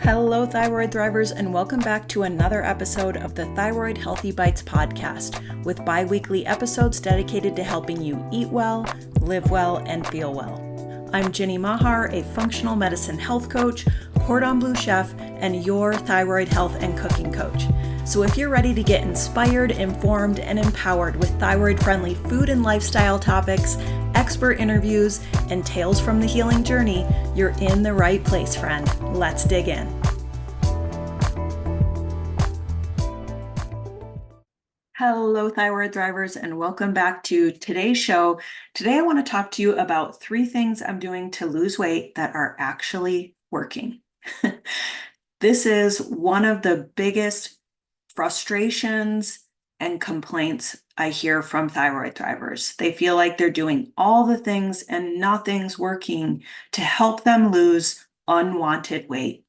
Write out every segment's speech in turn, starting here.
Hello, Thyroid Thrivers, and welcome back to another episode of the Thyroid-Healthy Bites podcast, with bi-weekly episodes dedicated to helping you eat well, live well, and feel well. I'm Jenny Mahar, a functional medicine health coach, cordon bleu chef, and your thyroid health and cooking coach. So if you're ready to get inspired, informed, and empowered with thyroid-friendly food and lifestyle topics, expert interviews, and tales from the healing journey, you're in the right place, friend. Let's dig in. Hello, Thyroid Thrivers, and welcome back to today's show. Today, I want to talk to you about 3 things I'm doing to lose weight that are actually working. This is one of the biggest frustrations and complaints I hear from thyroid thrivers. They feel like they're doing all the things and nothing's working to help them lose unwanted weight.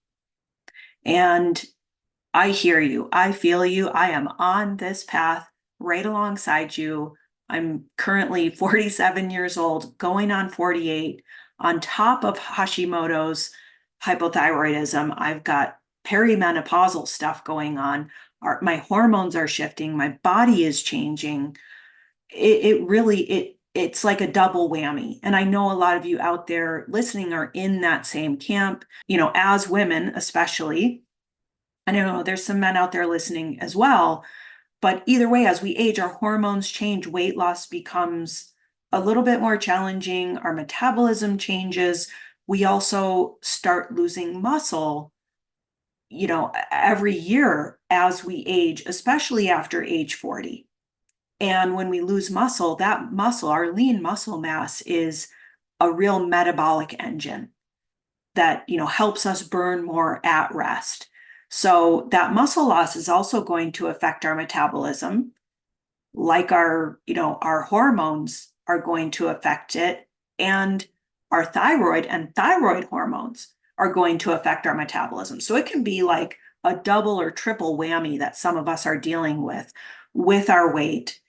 And I hear you. I feel you. I am on this path right alongside you. I'm currently 47 years old, going on 48. On top of Hashimoto's hypothyroidism, I've got perimenopausal stuff going on. My hormones are shifting. My body is changing. It's like a double whammy. And I know a lot of you out there listening are in that same camp, as women, especially. I know there's some men out there listening as well, but either way, as we age, our hormones change, weight loss becomes a little bit more challenging, our metabolism changes. We also start losing muscle, every year as we age, especially after age 40. And when we lose muscle, that muscle, our lean muscle mass, is a real metabolic engine that, helps us burn more at rest. So that muscle loss is also going to affect our metabolism, like our hormones are going to affect it, and our thyroid and thyroid hormones are going to affect our metabolism. So it can be like a double or triple whammy that some of us are dealing with our weight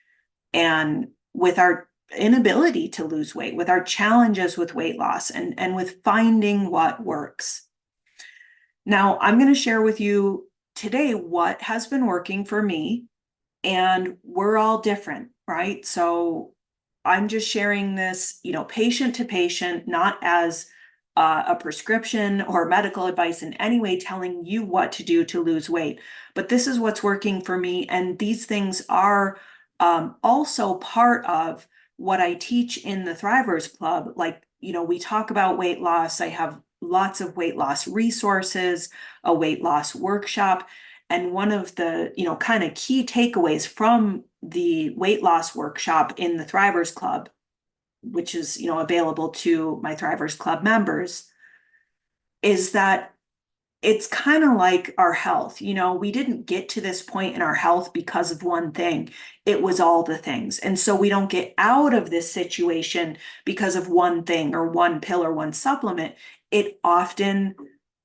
and with our inability to lose weight, with our challenges with weight loss and with finding what works. Now, I'm going to share with you today what has been working for me, and we're all different, right? So I'm just sharing this, patient to patient, not as a prescription or medical advice in any way telling you what to do to lose weight. But this is what's working for me. And these things are also part of what I teach in the Thrivers Club. Like, we talk about weight loss. I have lots of weight loss resources, a weight loss workshop. And one of the, kind of key takeaways from the weight loss workshop in the Thrivers Club, which is, available to my Thrivers Club members, is that it's kind of like our health. We didn't get to this point in our health because of one thing. It was all the things. And so we don't get out of this situation because of one thing or one pill or one supplement. It often,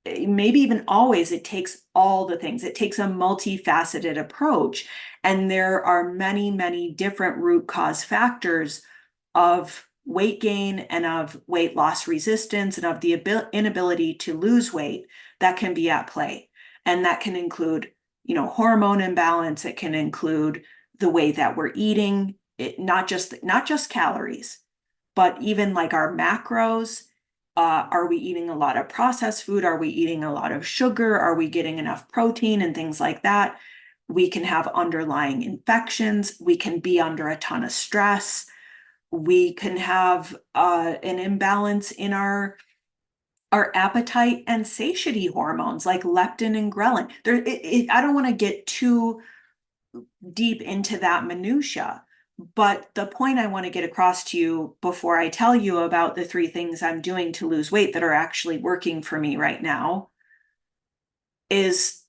maybe even always, it takes all the things. It takes a multifaceted approach. And there are many, many different root cause factors of weight gain and of weight loss resistance and of the inability to lose weight that can be at play. And that can include, hormone imbalance. It can include the way that we're eating, not just calories, but even like our macros. Are we eating a lot of processed food? Are we eating a lot of sugar? Are we getting enough protein and things like that? We can have underlying infections. We can be under a ton of stress. We can have an imbalance in our appetite and satiety hormones like leptin and ghrelin. I don't want to get too deep into that minutia, but the point I want to get across to you before I tell you about the 3 things I'm doing to lose weight that are actually working for me right now is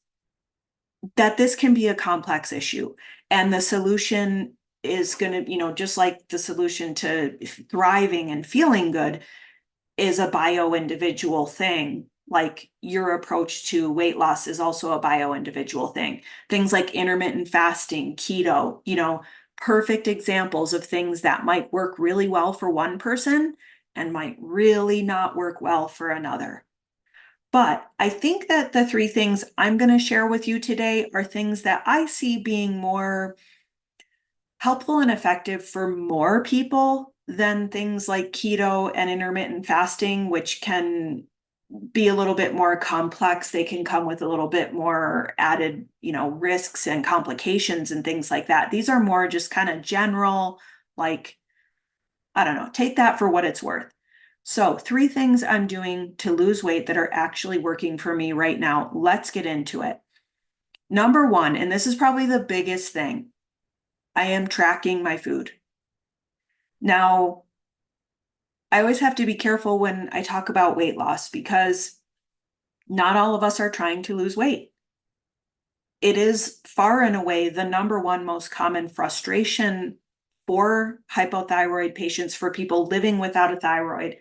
that this can be a complex issue, and the solution is going to, just like the solution to thriving and feeling good is a bio-individual thing. Like your approach to weight loss is also a bio-individual thing. Things like intermittent fasting, keto, perfect examples of things that might work really well for one person and might really not work well for another. But I think that the three things I'm going to share with you today are things that I see being more helpful and effective for more people than things like keto and intermittent fasting, which can be a little bit more complex. They can come with a little bit more added, risks and complications and things like that. These are more just kind of general, like, I don't know, take that for what it's worth. So, three things I'm doing to lose weight that are actually working for me right now. Let's get into it. Number one, and this is probably the biggest thing, I am tracking my food. Now, I always have to be careful when I talk about weight loss because not all of us are trying to lose weight. It is far and away the number one most common frustration for hypothyroid patients, for people living without a thyroid.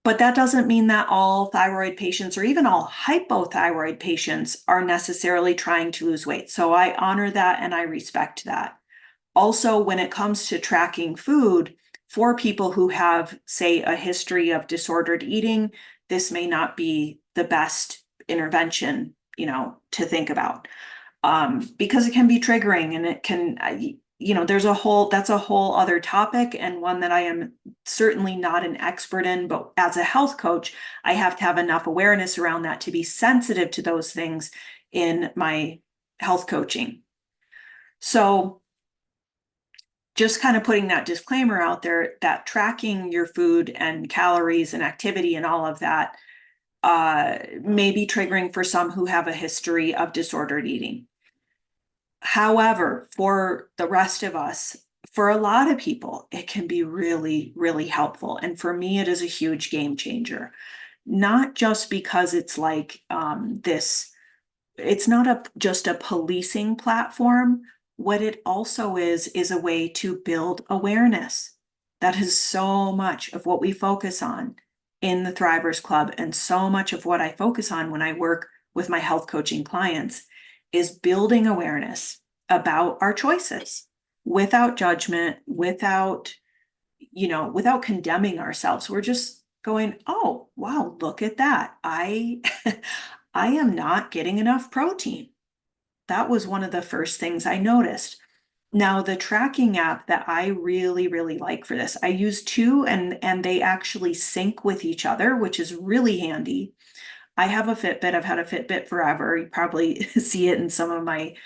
But that doesn't mean that all thyroid patients or even all hypothyroid patients are necessarily trying to lose weight. So I honor that and I respect that. Also, when it comes to tracking food, for people who have, say, a history of disordered eating, this may not be the best intervention, to think about, because it can be triggering and it can, that's a whole other topic and one that I am certainly not an expert in, but as a health coach, I have to have enough awareness around that to be sensitive to those things in my health coaching. So just kind of putting that disclaimer out there that tracking your food and calories and activity and all of that may be triggering for some who have a history of disordered eating. However, for the rest of us, for a lot of people, it can be really, really helpful. And for me, it is a huge game changer. Not just because it's like it's not just a policing platform. What it also is a way to build awareness. That is so much of what we focus on in the Thrivers Club, and so much of what I focus on when I work with my health coaching clients is building awareness about our choices without judgment, without condemning ourselves. We're just going, oh, wow, look at that. I I am not getting enough protein. That was one of the first things I noticed. Now, the tracking app that I really, really like for this, I use two and they actually sync with each other, which is really handy. I have a Fitbit. I've had a Fitbit forever. You probably see it in some of my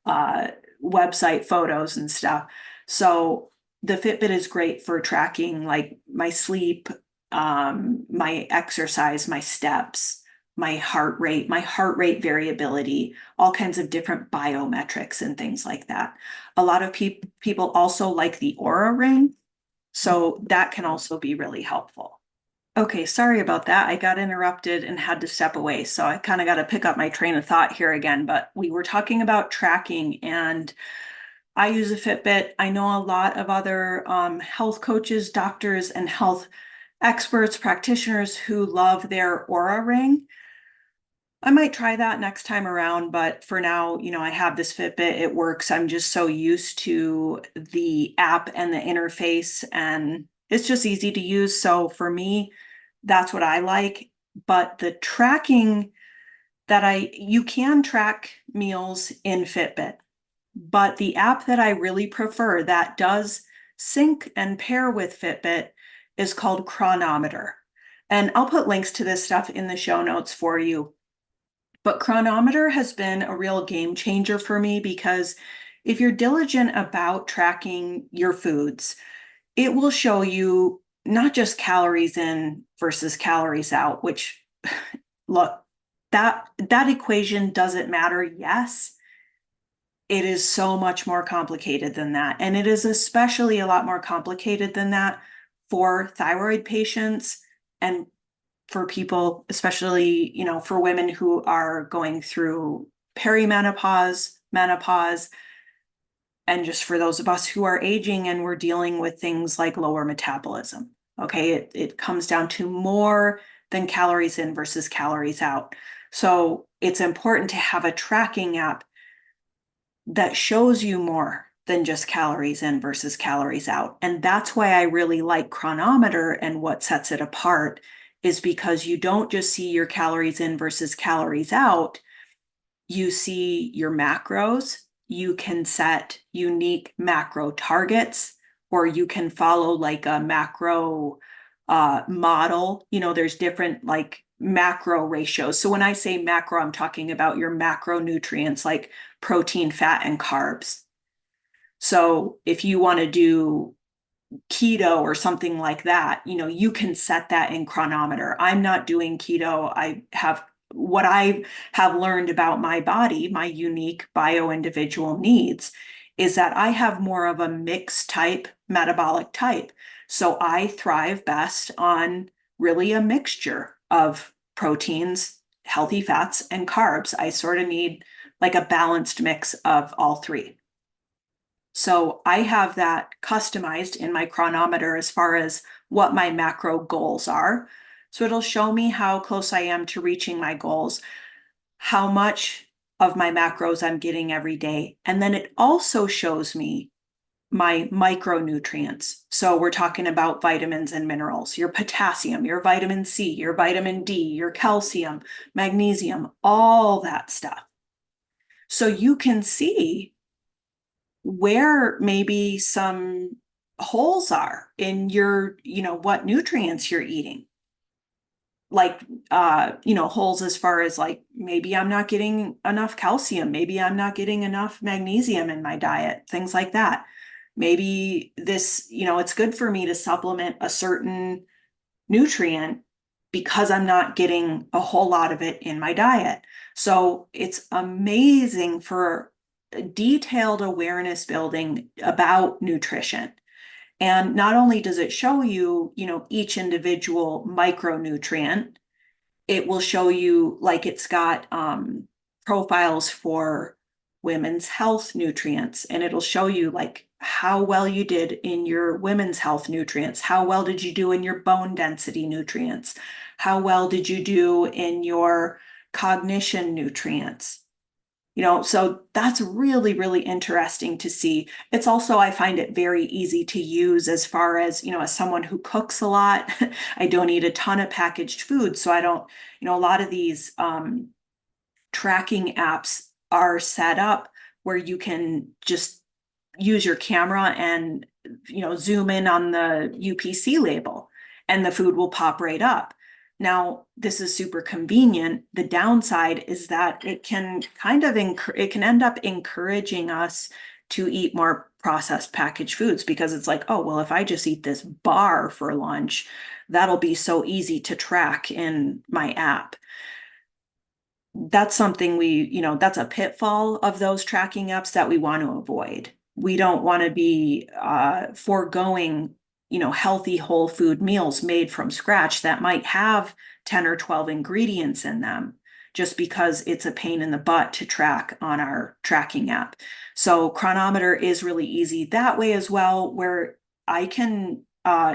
uh, website photos and stuff. So the Fitbit is great for tracking like my sleep, my exercise, my steps, my heart rate variability, all kinds of different biometrics and things like that. A lot of people also like the Aura Ring, so that can also be really helpful. Okay, sorry about that. I got interrupted and had to step away. So I kind of got to pick up my train of thought here again. But we were talking about tracking, and I use a Fitbit. I know a lot of other health coaches, doctors, and health experts, practitioners who love their Aura Ring. I might try that next time around, but for now, I have this Fitbit. It works. I'm just so used to the app and the interface, and it's just easy to use. So for me, that's what I like. But the tracking you can track meals in Fitbit, but the app that I really prefer that does sync and pair with Fitbit is called Chronometer. And I'll put links to this stuff in the show notes for you. But Chronometer has been a real game changer for me because if you're diligent about tracking your foods, it will show you not just calories in versus calories out, which look, that equation doesn't matter. Yes, it is so much more complicated than that. And it is especially a lot more complicated than that for thyroid patients and for people, especially, for women who are going through perimenopause, menopause, and just for those of us who are aging and we're dealing with things like lower metabolism. Okay, it comes down to more than calories in versus calories out. So it's important to have a tracking app that shows you more than just calories in versus calories out. And that's why I really like Chronometer, and what sets it apart is because you don't just see your calories in versus calories out. You see your macros. You can set unique macro targets, or you can follow like a macro model. There's different like macro ratios. So when I say macro, I'm talking about your macronutrients like protein, fat, and carbs. So if you want to do keto or something like that, you can set that in Chronometer. I'm not doing keto. I have what I have learned about my body, my unique bio individual needs, is that I have more of a mixed type metabolic type. So I thrive best on really a mixture of proteins, healthy fats, and carbs. I sort of need like a balanced mix of all three. So I have that customized in my Chronometer as far as what my macro goals are. So it'll show me how close I am to reaching my goals, how much of my macros I'm getting every day. And then it also shows me my micronutrients. So we're talking about vitamins and minerals, your potassium, your vitamin C, your vitamin D, your calcium, magnesium, all that stuff. So you can see where maybe some holes are in your, what nutrients you're eating. Like, holes as far as like, maybe I'm not getting enough calcium, maybe I'm not getting enough magnesium in my diet, things like that. Maybe this, it's good for me to supplement a certain nutrient because I'm not getting a whole lot of it in my diet. So it's amazing for detailed awareness building about nutrition. And not only does it show you, each individual micronutrient, it will show you like it's got profiles for women's health nutrients, and it'll show you like how well you did in your women's health nutrients, how well did you do in your bone density nutrients, how well did you do in your cognition nutrients. So that's really, really interesting to see. It's also, I find it very easy to use as far as, as someone who cooks a lot. I don't eat a ton of packaged food. So I don't, a lot of these tracking apps are set up where you can just use your camera and, zoom in on the UPC label and the food will pop right up. Now, this is super convenient. The downside is that it can it can end up encouraging us to eat more processed packaged foods because it's like, oh, well, if I just eat this bar for lunch, that'll be so easy to track in my app. That's something that's a pitfall of those tracking apps that we want to avoid. We don't want to be foregoing, healthy whole food meals made from scratch that might have 10 or 12 ingredients in them just because it's a pain in the butt to track on our tracking app. So Chronometer is really easy that way as well, where I can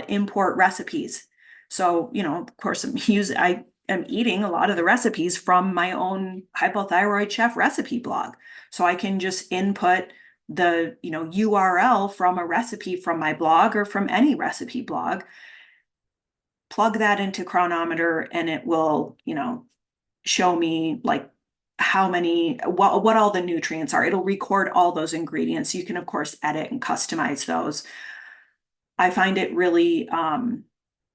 import recipes. So, of course, I am eating a lot of the recipes from my own Hypothyroid Chef recipe blog. So I can just input the, URL from a recipe from my blog or from any recipe blog, plug that into Chronometer, and it will, show me like what all the nutrients are. It'll record all those ingredients. You can, of course, edit and customize those. I find it really,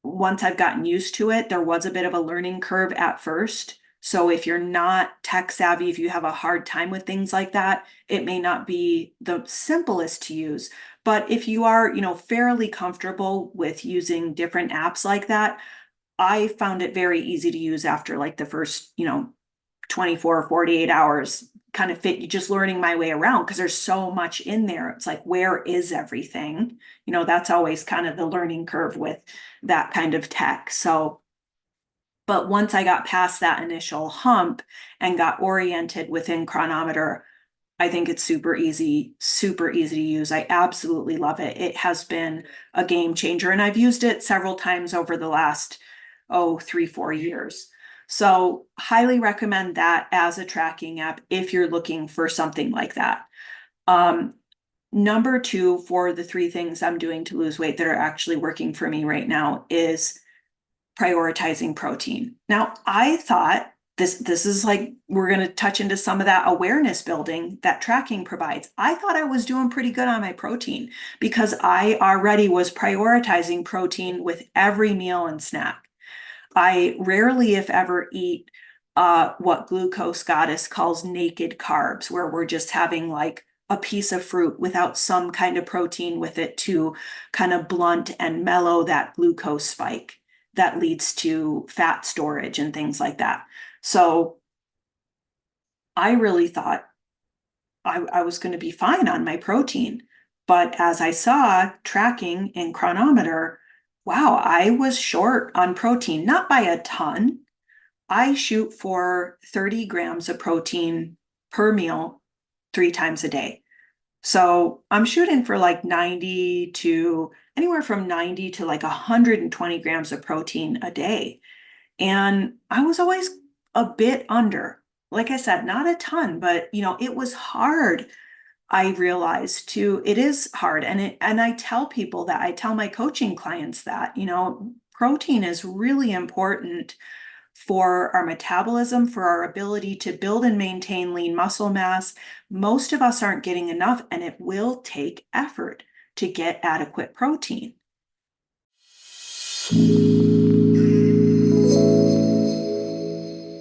once I've gotten used to it, there was a bit of a learning curve at first. So if you're not tech savvy, if you have a hard time with things like that, it may not be the simplest to use. But if you are, fairly comfortable with using different apps like that, I found it very easy to use after like the first, 24 or 48 hours, kind of just learning my way around because there's so much in there. It's like, where is everything? That's always kind of the learning curve with that kind of tech. So, but once I got past that initial hump and got oriented within Chronometer, I think it's super easy to use. I absolutely love it. It has been a game changer, and I've used it several times over the last, 3-4 years. So highly recommend that as a tracking app if you're looking for something like that. Number two, for the three things I'm doing to lose weight that are actually working for me right now, is prioritizing protein. Now, I thought this is like, we're going to touch into some of that awareness building that tracking provides. I thought I was doing pretty good on my protein because I already was prioritizing protein with every meal and snack. I rarely, if ever, eat what Glucose Goddess calls naked carbs, where we're just having like a piece of fruit without some kind of protein with it to kind of blunt and mellow that glucose spike that leads to fat storage and things like that. So I really thought I was going to be fine on my protein. But as I saw tracking in chronometer, wow, I was short on protein, not by a ton. I shoot for 30 grams of protein per meal 3 times a day. So I'm shooting for like 90 to anywhere from 90 to like 120 grams of protein a day. And I was always a bit under. Like I said, not a ton, but it was hard. I realized too, it is hard. And I tell people that, I tell my coaching clients that, protein is really important for our metabolism, for our ability to build and maintain lean muscle mass. Most of us aren't getting enough, and it will take effort to get adequate protein.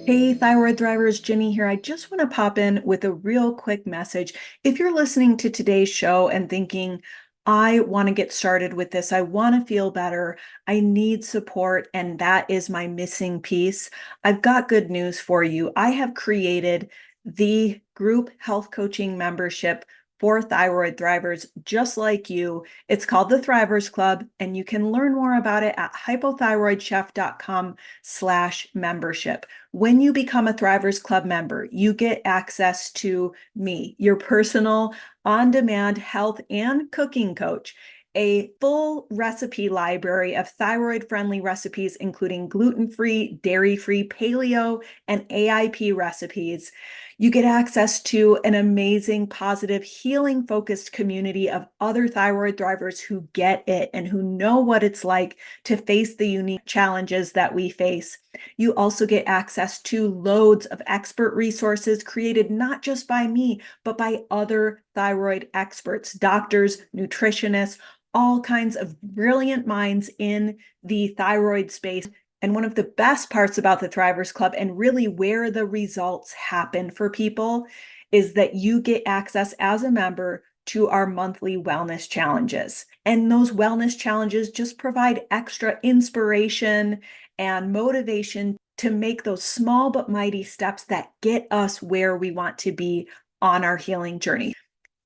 Hey, Thyroid Thrivers, Ginny here. I just want to pop in with a real quick message. If you're listening to today's show and thinking, I want to get started with this, I want to feel better, I need support, and that is my missing piece, I've got good news for you. I have created the group health coaching membership for Thyroid Thrivers just like you. It's called the Thrivers Club, and you can learn more about it at hypothyroidchef.com/membership. When you become a Thrivers Club member, you get access to me, your personal on-demand health and cooking coach, a full recipe library of thyroid-friendly recipes, including gluten-free, dairy-free, paleo, and AIP recipes. You get access to an amazing, positive, healing-focused community of other thyroid thrivers who get it and who know what it's like to face the unique challenges that we face. You also get access to loads of expert resources created not just by me, but by other thyroid experts, doctors, nutritionists, all kinds of brilliant minds in the thyroid space. And one of the best parts about the Thrivers Club, and really where the results happen for people, is that you get access as a member to our monthly wellness challenges. And those wellness challenges just provide extra inspiration and motivation to make those small but mighty steps that get us where we want to be on our healing journey.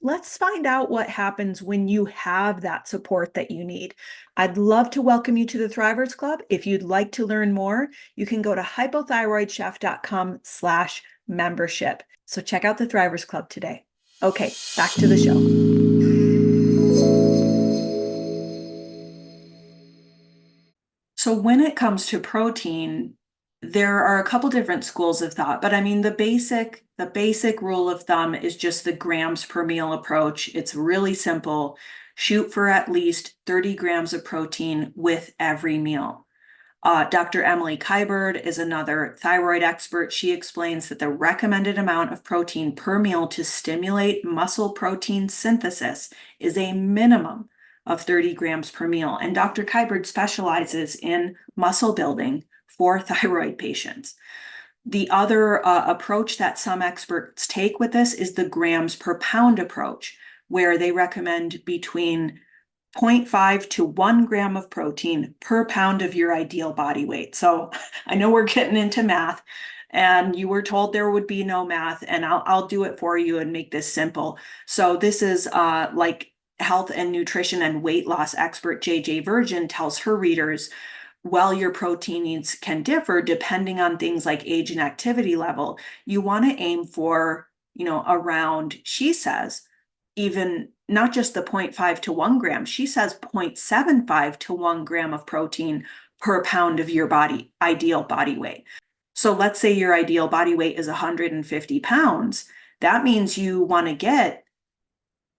Let's find out what happens when you have that support that you need. I'd love to welcome you to the Thrivers Club. If you'd like to learn more, you can go to hypothyroidchef.com/membership. So check out the Thrivers Club today. Okay, back to the show. So when it comes to protein, there are a couple different schools of thought, but I mean, the basic rule of thumb is just the grams per meal approach. It's really simple. Shoot for at least 30 grams of protein with every meal. Dr. Emily Kyberd is another thyroid expert. She explains that the recommended amount of protein per meal to stimulate muscle protein synthesis is a minimum of 30 grams per meal. And Dr. Kyberd specializes in muscle building for thyroid patients. The other approach that some experts take with this is the grams per pound approach, where they recommend between 0.5 to 1 gram of protein per pound of your ideal body weight. So I know we're getting into math, and you were told there would be no math, and I'll do it for you and make this simple. So this is like health and nutrition and weight loss expert JJ Virgin tells her readers, while your protein needs can differ depending on things like age and activity level, you want to aim for, around, she says, even not just the 0.5 to 1 gram, she says 0.75 to 1 gram of protein per pound of your ideal body weight. So let's say your ideal body weight is 150 pounds. That means you want to get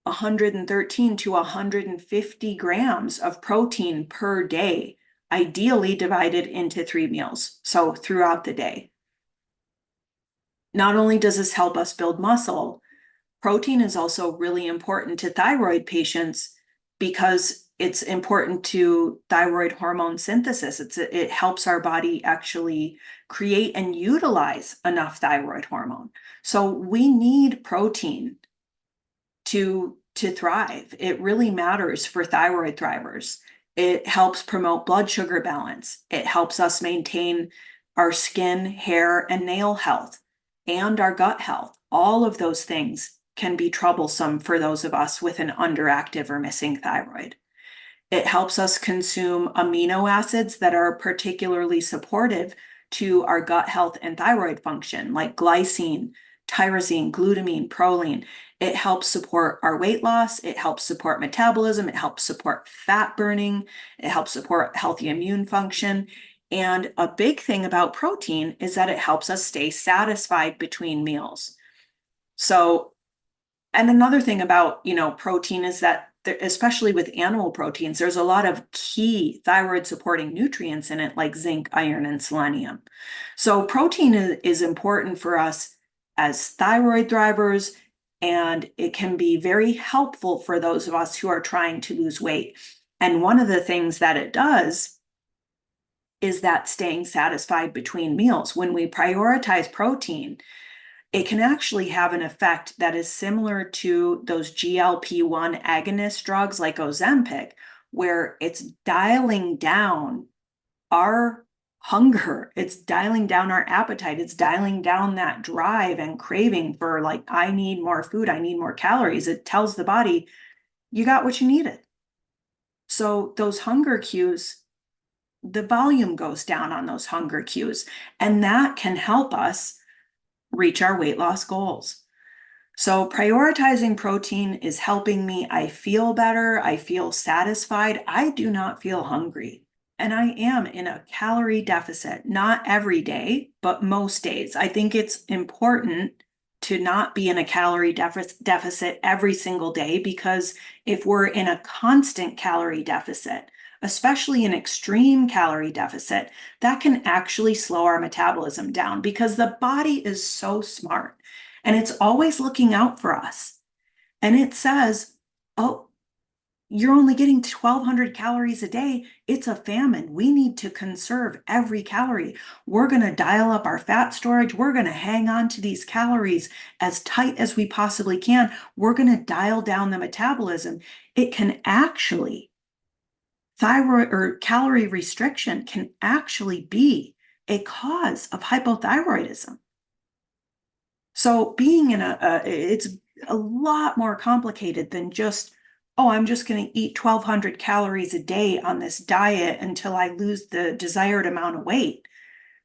113 to 150 grams of protein per day ideally divided into 3 meals, so throughout the day. Not only does this help us build muscle, protein is also really important to thyroid patients because it's important to thyroid hormone synthesis. It helps our body actually create and utilize enough thyroid hormone. So we need protein to thrive. It really matters for thyroid thrivers. It helps promote blood sugar balance. It helps us maintain our skin, hair, and nail health and our gut health. All of those things can be troublesome for those of us with an underactive or missing thyroid. It helps us consume amino acids that are particularly supportive to our gut health and thyroid function, like glycine, tyrosine, glutamine, proline. It helps support our weight loss. It helps support metabolism. It helps support fat burning. It helps support healthy immune function. And a big thing about protein is that it helps us stay satisfied between meals. So, and another thing about, protein is that especially with animal proteins, there's a lot of key thyroid supporting nutrients in it, like zinc, iron, and selenium. So protein is important for us as thyroid thrivers, and it can be very helpful for those of us who are trying to lose weight. And one of the things that it does is that staying satisfied between meals. When we prioritize protein, it can actually have an effect that is similar to those GLP-1 agonist drugs like Ozempic, where it's dialing down our hunger, it's dialing down our appetite, it's dialing down that drive and craving for, like, I need more food, I need more calories. It tells the body, you got what you needed. So those hunger cues, the volume goes down on those hunger cues, and that can help us reach our weight loss goals. So prioritizing protein is helping me. I feel better. I feel satisfied. I do not feel hungry. And I am in a calorie deficit, not every day, but most days. I think it's important to not be in a calorie deficit every single day, because if we're in a constant calorie deficit, especially an extreme calorie deficit, that can actually slow our metabolism down, because the body is so smart and it's always looking out for us. And it says, oh, you're only getting 1,200 calories a day. It's a famine. We need to conserve every calorie. We're going to dial up our fat storage. We're going to hang on to these calories as tight as we possibly can. We're going to dial down the metabolism. It can actually, thyroid or calorie restriction can actually be a cause of hypothyroidism. So being in it's a lot more complicated than just, oh, I'm just going to eat 1,200 calories a day on this diet until I lose the desired amount of weight.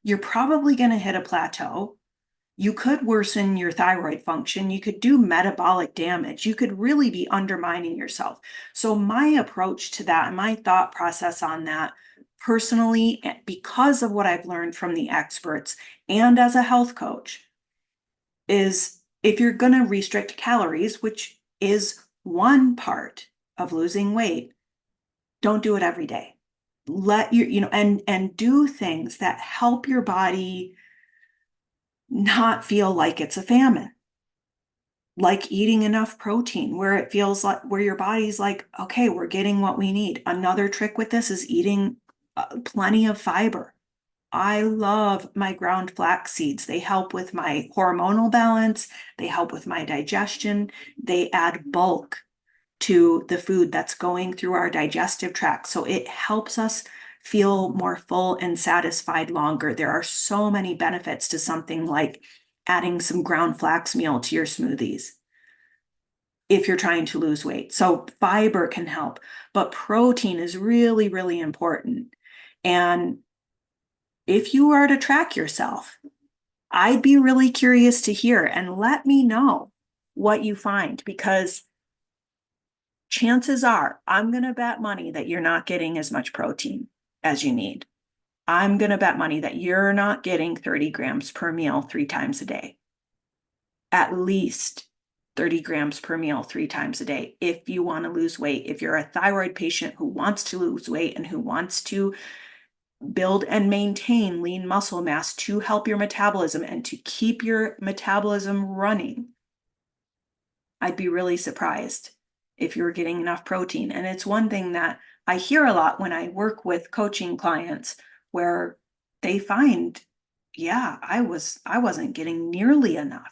You're probably going to hit a plateau. You could worsen your thyroid function. You could do metabolic damage. You could really be undermining yourself. So my approach to that and my thought process on that personally, because of what I've learned from the experts and as a health coach, is if you're going to restrict calories, which is one part of losing weight, don't do it every day. Let your, and do things that help your body not feel like it's a famine, like eating enough protein where it feels like, where your body's like, okay, we're getting what we need. Another trick with this is eating plenty of fiber. I love my ground flax seeds. They help with my hormonal balance. They help with my digestion. They add bulk to the food that's going through our digestive tract. So it helps us feel more full and satisfied longer. There are so many benefits to something like adding some ground flax meal to your smoothies if you're trying to lose weight. So fiber can help, but protein is really, really important. And if you are to track yourself, I'd be really curious to hear, and let me know what you find, because chances are I'm going to bet money that you're not getting as much protein as you need. I'm going to bet money that you're not getting 30 grams per meal 3 times a day. At least 30 grams per meal 3 times a day if you want to lose weight. If you're a thyroid patient who wants to lose weight and who wants to build and maintain lean muscle mass to help your metabolism and to keep your metabolism running, I'd be really surprised if you're getting enough protein. And it's one thing that I hear a lot when I work with coaching clients where they find, yeah, I wasn't getting nearly enough.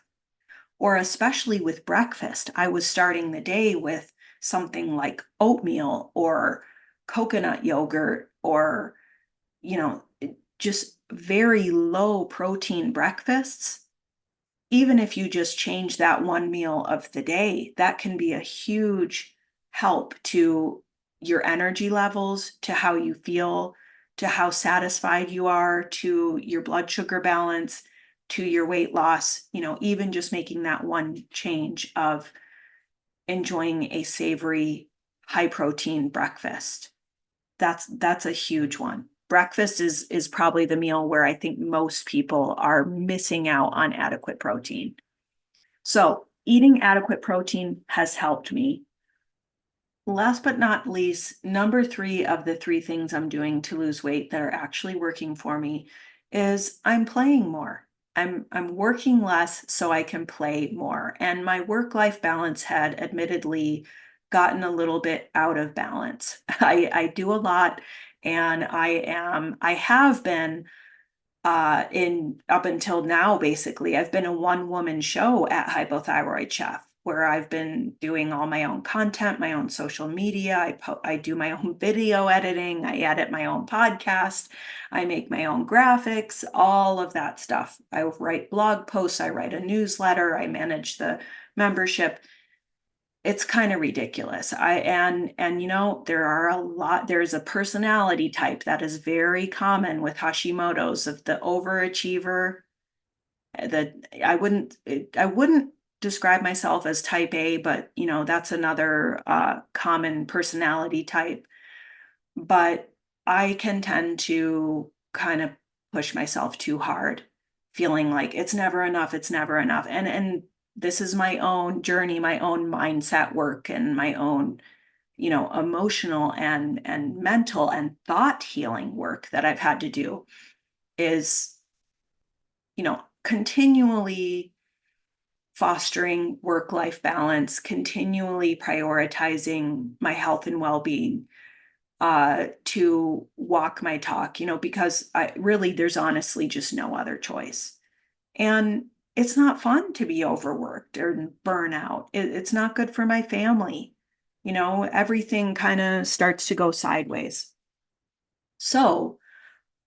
Or especially with breakfast, I was starting the day with something like oatmeal or coconut yogurt or, just very low protein breakfasts. Even if you just change that one meal of the day, that can be a huge help to your energy levels, to how you feel, to how satisfied you are, to your blood sugar balance, to your weight loss, even just making that one change of enjoying a savory, high protein breakfast. That's a huge one. Breakfast is probably the meal where I think most people are missing out on adequate protein. So eating adequate protein has helped me. Last but not least, number 3 of the 3 things I'm doing to lose weight that are actually working for me is I'm playing more. I'm working less so I can play more. And my work-life balance had admittedly gotten a little bit out of balance. I do a lot and I have been in up until now, basically, I've been a one-woman show at Hypothyroid Chef, where I've been doing all my own content, my own social media. I do my own video editing. I edit my own podcast. I make my own graphics, all of that stuff. I write blog posts. I write a newsletter. I manage the membership. It's kind of ridiculous. There's a personality type that is very common with Hashimoto's, of the overachiever. That I wouldn't describe myself as type A, but that's another common personality type. But I can tend to kind of push myself too hard, feeling like it's never enough. And this is my own journey, my own mindset work, and my own, emotional and mental and thought healing work that I've had to do is, continually fostering work-life balance, continually prioritizing my health and well-being, to walk my talk, because there's honestly just no other choice. And it's not fun to be overworked or burn out. It's not good for my family. Everything kind of starts to go sideways. So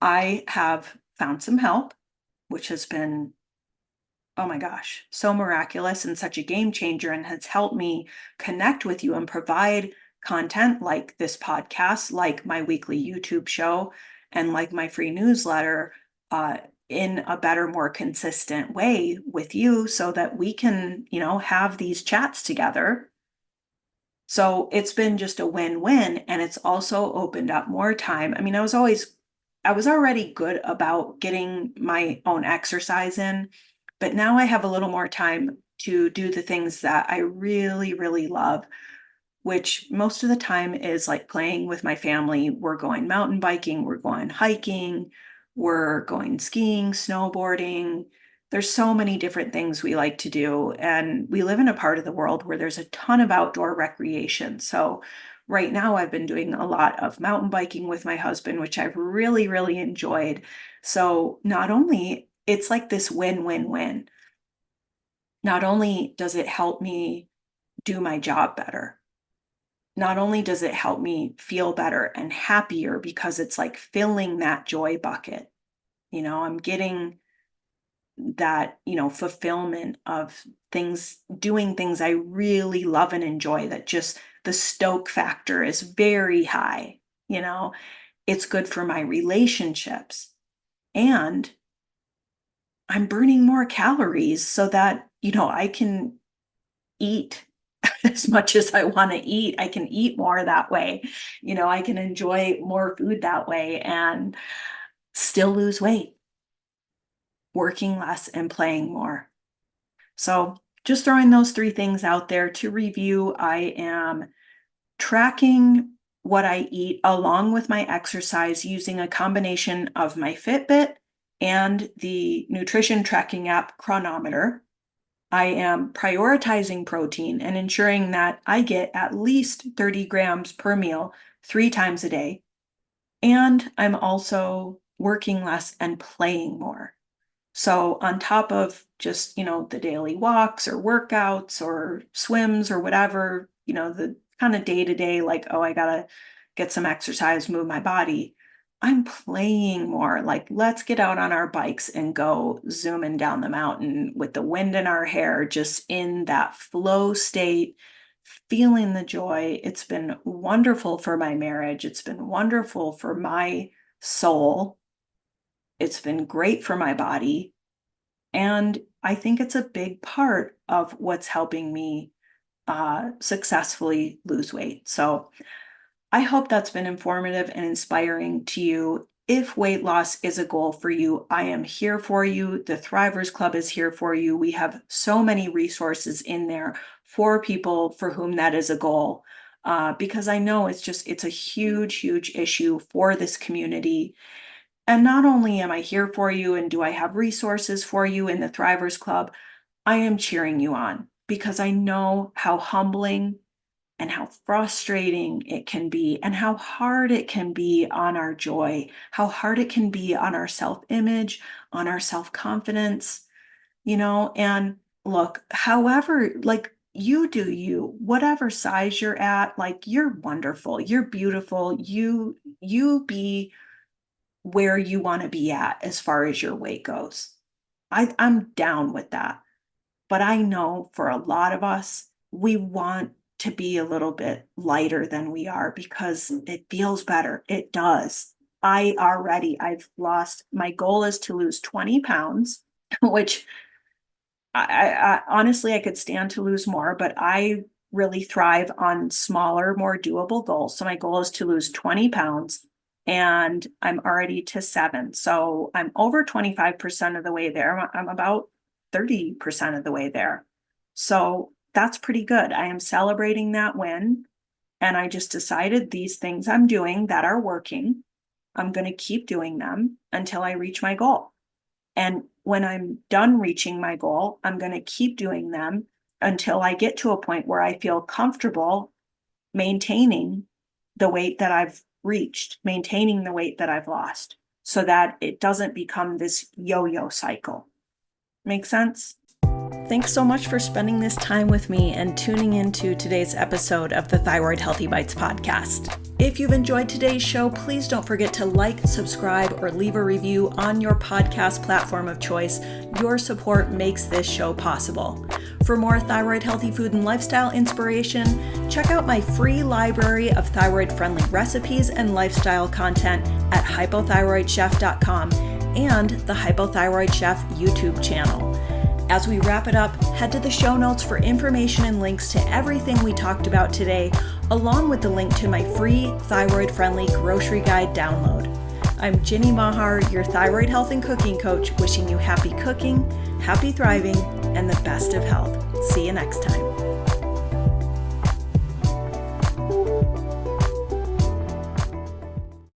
I have found some help, which has been, oh my gosh, so miraculous and such a game changer, and has helped me connect with you and provide content like this podcast, like my weekly YouTube show, and like my free newsletter, in a better, more consistent way with you so that we can, have these chats together. So it's been just a win-win, and it's also opened up more time. I mean, I was already good about getting my own exercise in, but now I have a little more time to do the things that I really, really love, which most of the time is like playing with my family. We're going mountain biking, we're going hiking, we're going skiing, snowboarding. There's so many different things we like to do. And we live in a part of the world where there's a ton of outdoor recreation. So right now I've been doing a lot of mountain biking with my husband, which I've really, really enjoyed. So not only it's like this win-win-win. Not only does it help me do my job better, not only does it help me feel better and happier because it's like filling that joy bucket. I'm getting that, fulfillment of doing things I really love and enjoy, that just the stoke factor is very high. It's good for my relationships, and I'm burning more calories so that, I can eat as much as I want to eat. I can eat more that way. I can enjoy more food that way and still lose weight, working less and playing more. So, just throwing those 3 things out there to review. I am tracking what I eat along with my exercise using a combination of my Fitbit and the nutrition tracking app Chronometer. I am prioritizing protein and ensuring that I get at least 30 grams per meal 3 times a day. And I'm also working less and playing more. So on top of just, the daily walks or workouts or swims or whatever, the kind of day to day, like, oh, I gotta get some exercise, move my body. I'm playing more. Like, let's get out on our bikes and go zooming down the mountain with the wind in our hair, just in that flow state, feeling the joy. It's been wonderful for my marriage. It's been wonderful for my soul. It's been great for my body. And I think it's a big part of what's helping me successfully lose weight. So I hope that's been informative and inspiring to you. If weight loss is a goal for you, I am here for you. The Thrivers Club is here for you. We have so many resources in there for people for whom that is a goal. Because I know it's a huge, huge issue for this community. And not only am I here for you and do I have resources for you in the Thrivers Club, I am cheering you on because I know how humbling and how frustrating it can be and how hard it can be on our joy, how hard it can be on our self-image, on our self-confidence, and look, however, like you do you, whatever size you're at, like you're wonderful, you're beautiful, you be where you want to be at as far as your weight goes. I'm down with that. But I know for a lot of us, we want to be a little bit lighter than we are because it feels better. It does. My goal is to lose 20 pounds, which I honestly, I could stand to lose more, but I really thrive on smaller, more doable goals. So my goal is to lose 20 pounds and I'm already to 7. So I'm over 25% of the way there. I'm about 30% of the way there. So that's pretty good. I am celebrating that win. And I just decided these things I'm doing that are working, I'm going to keep doing them until I reach my goal. And when I'm done reaching my goal, I'm going to keep doing them until I get to a point where I feel comfortable maintaining the weight that I've reached, maintaining the weight that I've lost, so that it doesn't become this yo-yo cycle. Make sense? Thanks so much for spending this time with me and tuning into today's episode of the Thyroid-Healthy Bites podcast. If you've enjoyed today's show, please don't forget to like, subscribe, or leave a review on your podcast platform of choice. Your support makes this show possible. For more thyroid-healthy food and lifestyle inspiration, check out my free library of thyroid-friendly recipes and lifestyle content at hypothyroidchef.com and the Hypothyroid Chef YouTube channel. As we wrap it up, head to the show notes for information and links to everything we talked about today, along with the link to my free thyroid-friendly grocery guide download. I'm Ginny Mahar, your thyroid health and cooking coach, wishing you happy cooking, happy thriving, and the best of health. See you next time.